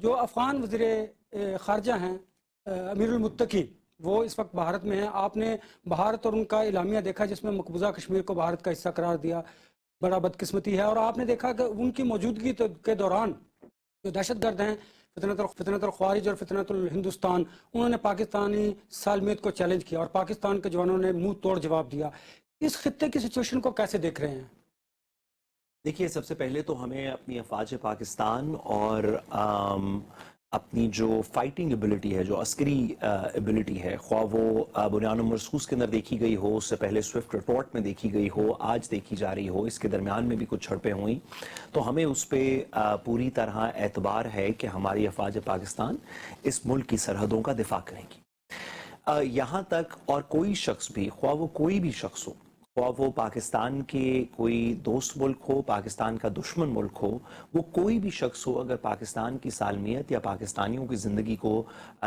جو افغان وزیر خارجہ ہیں امیر المتقی، وہ اس وقت بھارت میں ہیں۔ آپ نے بھارت اور ان کا اعلامیہ دیکھا جس میں مقبوضہ کشمیر کو بھارت کا حصہ قرار دیا، بڑا بدقسمتی ہے۔ اور آپ نے دیکھا کہ ان کی موجودگی کے دوران جو دہشت گرد ہیں، فتنت الخوارج اور فتنت الہندوستان، انہوں نے پاکستانی سالمیت کو چیلنج کیا اور پاکستان کے جوانوں نے منہ توڑ جواب دیا۔ اس خطے کی سچویشن کو کیسے دیکھ رہے ہیں؟ دیکھیے، سب سے پہلے تو ہمیں اپنی افواج پاکستان اور اپنی جو فائٹنگ ایبلٹی ہے، جو عسکری ایبلٹی ہے، خواہ وہ بنیان مرصوص کے اندر دیکھی گئی ہو، اس سے پہلے سوئفٹ رپورٹ میں دیکھی گئی ہو، آج دیکھی جا رہی ہو، اس کے درمیان میں بھی کچھ جھڑپیں ہوئیں، تو ہمیں اس پہ پوری طرح اعتبار ہے کہ ہماری افواج پاکستان اس ملک کی سرحدوں کا دفاع کریں گی۔ یہاں تک اور کوئی شخص بھی، خواہ وہ کوئی بھی شخص ہو، خواہ وہ پاکستان کے کوئی دوست ملک ہو، پاکستان کا دشمن ملک ہو، وہ کوئی بھی شخص ہو، اگر پاکستان کی سالمیت یا پاکستانیوں کی زندگی کو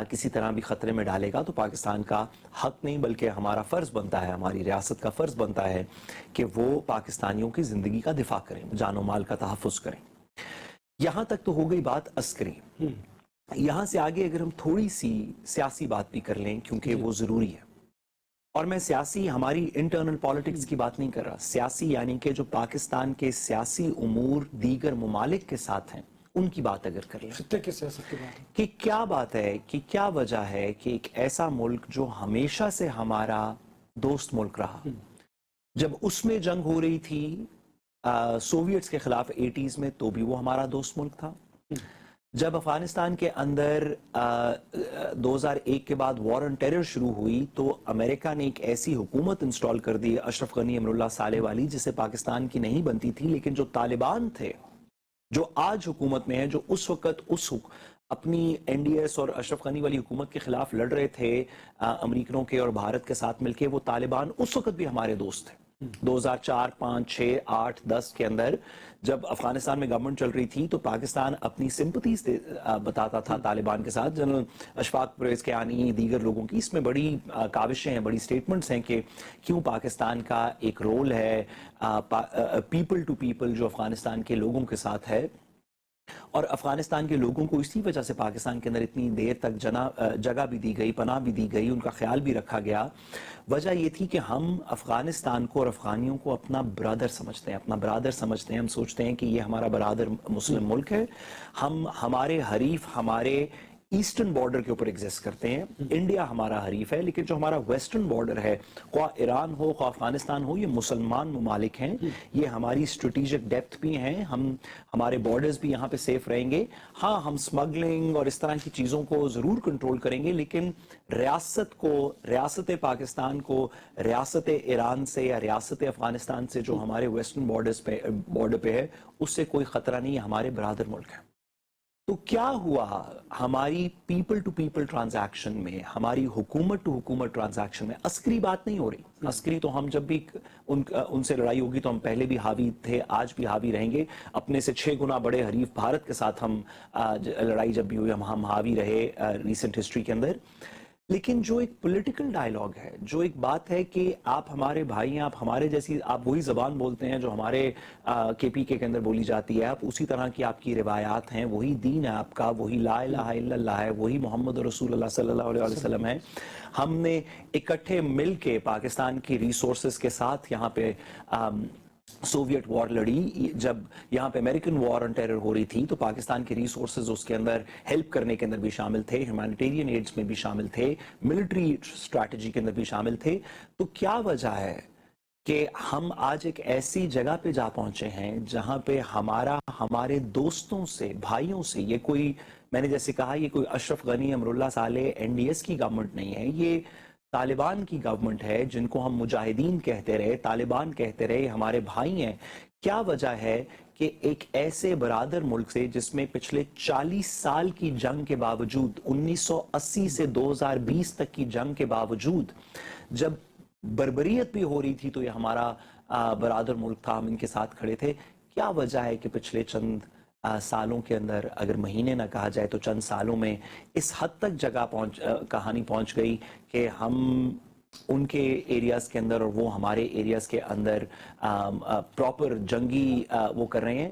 کسی طرح بھی خطرے میں ڈالے گا، تو پاکستان کا حق نہیں بلکہ ہمارا فرض بنتا ہے، ہماری ریاست کا فرض بنتا ہے کہ وہ پاکستانیوں کی زندگی کا دفاع کریں، جان و مال کا تحفظ کریں۔ یہاں تک تو ہو گئی بات عسکری۔ یہاں سے آگے اگر ہم تھوڑی سی سیاسی بات بھی کر لیں، کیونکہ وہ ضروری ہے، اور میں سیاسی ہماری انٹرنل پالیٹکس کی بات نہیں کر رہا، سیاسی یعنی کہ جو پاکستان کے سیاسی امور دیگر ممالک کے ساتھ ہیں، ان کی بات اگر کر لیں خطے کی سیاست کی بات ہے کہ کیا بات ہے، کہ کیا وجہ ہے کہ ایک ایسا ملک جو ہمیشہ سے ہمارا دوست ملک رہا، جب اس میں جنگ ہو رہی تھی سوویٹس کے خلاف 80s میں، تو بھی وہ ہمارا دوست ملک تھا۔ جب افغانستان کے اندر 2001 کے بعد وار آن ٹیرر شروع ہوئی، تو امریکہ نے ایک ایسی حکومت انسٹال کر دی اشرف غنی امراللہ صالح والی، جسے پاکستان کی نہیں بنتی تھی، لیکن جو طالبان تھے، جو آج حکومت میں ہیں، جو اس وقت اپنی این ڈی ایس اور اشرف غنی والی حکومت کے خلاف لڑ رہے تھے امریکنوں کے اور بھارت کے ساتھ مل کے، وہ طالبان اس وقت بھی ہمارے دوست تھے۔ 2004 5 6 8 10 کے اندر جب افغانستان میں گورنمنٹ چل رہی تھی، تو پاکستان اپنی سمپتیز بتاتا تھا طالبان کے ساتھ۔ جنرل اشفاق پرویز کیانی، دیگر لوگوں کی اس میں بڑی کاوشیں ہیں، بڑی سٹیٹمنٹس ہیں کہ کیوں پاکستان کا ایک رول ہے پیپل ٹو پیپل جو افغانستان کے لوگوں کے ساتھ ہے، اور افغانستان کے لوگوں کو اسی وجہ سے پاکستان کے اندر اتنی دیر تک جگہ بھی دی گئی، پناہ بھی دی گئی، ان کا خیال بھی رکھا گیا۔ وجہ یہ تھی کہ ہم افغانستان کو اور افغانیوں کو اپنا برادر سمجھتے ہیں، اپنا برادر سمجھتے ہیں۔ ہم سوچتے ہیں کہ یہ ہمارا برادر مسلم ملک ہے، ہمارے حریف ہمارے ایسٹرن بارڈر کے اوپر ایگزسٹ کرتے ہیں۔ انڈیا ہمارا حریف ہے، لیکن جو ہمارا ویسٹرن بارڈر ہے، خواہ ایران ہو، خواہ افغانستان ہو، یہ مسلمان ممالک ہیں، یہ ہماری اسٹریٹیجک ڈیپتھ بھی ہیں، ہمارے بارڈرز بھی یہاں پہ سیف رہیں گے۔ ہاں، ہم سمگلنگ اور اس طرح کی چیزوں کو ضرور کنٹرول کریں گے، لیکن ریاست پاکستان کو ریاست ایران سے یا ریاست افغانستان سے جو ہمارے ویسٹرن بارڈر پہ ہے، اس سے کوئی خطرہ نہیں ہے، ہمارے برادر ملک ہیں۔ تو کیا ہوا ہماری پیپل ٹو پیپل ٹرانزیکشن میں، ہماری حکومت ٹو حکومت ٹرانزیکشن میں؟ عسکری بات نہیں ہو رہی، عسکری تو ہم جب بھی ان سے لڑائی ہوگی تو ہم پہلے بھی حاوی تھے، آج بھی حاوی رہیں گے۔ اپنے سے 6 گنا بڑے حریف بھارت کے ساتھ ہم لڑائی جب بھی ہوئی ہم حاوی رہے ریسنٹ ہسٹری کے اندر۔ لیکن جو ایک پولیٹیکل ڈائیلاگ ہے، جو ایک بات ہے کہ آپ ہمارے بھائی ہیں، آپ ہمارے جیسی، آپ وہی زبان بولتے ہیں جو ہمارے کے پی کے اندر بولی جاتی ہے، آپ اسی طرح کی آپ کی روایات ہیں، وہی دین ہے آپ کا، وہی لا الہ الا اللہ ہے، وہی محمد رسول اللہ صلی اللہ علیہ وسلم ہے۔ ہم نے اکٹھے مل کے پاکستان کی ریسورسز کے ساتھ یہاں پہ سوویٹ وار لڑی۔ جب یہاں پہ امریکن وار آن ٹیرر ہو رہی تھی، تو پاکستان کے ریسورسز اس کے اندر ہیلپ کرنے کے اندر بھی شامل تھے، ہیومینیٹیرین ایڈز میں بھی شامل تھے، ملٹری اسٹریٹجی کے اندر بھی شامل تھے۔ تو کیا وجہ ہے کہ ہم آج ایک ایسی جگہ پہ جا پہنچے ہیں جہاں پہ ہمارے دوستوں سے، بھائیوں سے، یہ کوئی، میں نے جیسے کہا، یہ کوئی اشرف غنی امراللہ صالح این ڈی ایس کی گورنمنٹ نہیں ہے، یہ طالبان کی گورنمنٹ ہے، جن کو ہم مجاہدین کہتے رہے، طالبان کہتے رہے، ہمارے بھائی ہیں۔ کیا وجہ ہے کہ ایک ایسے برادر ملک سے جس میں پچھلے 40 سال کی جنگ کے باوجود، 1980 سے 2020 تک کی جنگ کے باوجود، جب بربریت بھی ہو رہی تھی تو یہ ہمارا برادر ملک تھا، ہم ان کے ساتھ کھڑے تھے؟ کیا وجہ ہے کہ پچھلے چند سالوں کے اندر، اگر مہینے نہ کہا جائے تو چند سالوں میں، اس حد تک کہانی پہنچ گئی کہ ہم ان کے ایریاز کے اندر اور وہ ہمارے ایریاز کے اندر پراپر جنگی وہ کر رہے ہیں؟